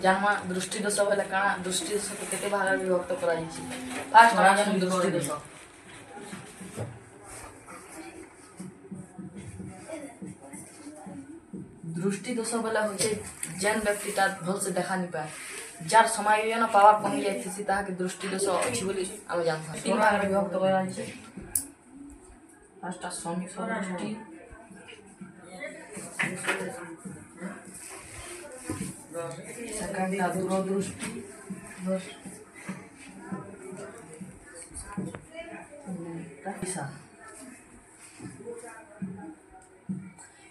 जन्मा दृष्टि दोष बोले काଣା दृष्टि दोष के केते भाग में विभक्त करा जायछि। फास्ट हम जान दृष्टि दोष। दृष्टि दोष बोले होचे जेन व्यक्तिटा भल से देखा नहीं पाए, जार समय न पावर कमी जायछि ताहा के दृष्टि दोष अछि बोली हम जानथि। तीन भाग में विभक्त करा जायछि। फास्ट समीप दृष्टि सेकंड दूरदृष्टि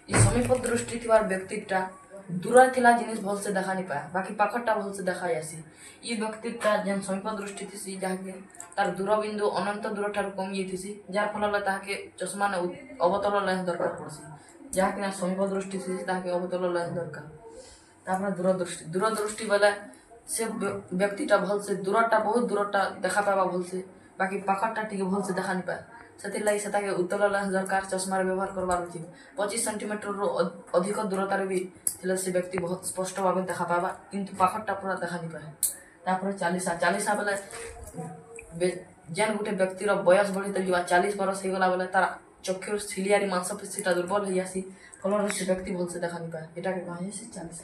समीप दृष्टि थी व्यक्तिटा दूर थिला जिनिस भल से देखा नहीं पाए, बाकी पाखटा भल से देखा जासी। ये व्यक्तिटा जेन समीप दृष्टि थी जहाँके तार दूर बिंदु अनंत दूर ठार कमी जाती जार फल ताके चश्मा ने अवतल लेंस दरकार पड़सी। जहाँकि समीप दृष्टि थी ताके अवतल लेंस दरकार। तापर दूरदृष्टि दूरदृष्टि बोले से व्यक्तिटा भल से दूरटा बहुत दूरटा देखा पावा भल से, बाकी पाखटा टिके भल से देखा नहीं पाए। से लगी से उत्तल लेंस दरकार चश्मार व्यवहार करवार उचित। 25 सेंटीमीटर रु अधिक दूरतार भी से व्यक्ति बहुत स्पष्ट भाव देखा पावा, किंतु पाखटा पूरा देखा नहीं पाए। तापर चालीसा बोले जेन गोटे व्यक्तिर बयस बढ़ी तो 40 बरस होगला बोले तार चक्षुर सिलियारी मांसपेशीटा दुर्बल हो जासी, फल से व्यक्ति भल से देखा नहीं पाए। एटा के कहा 40।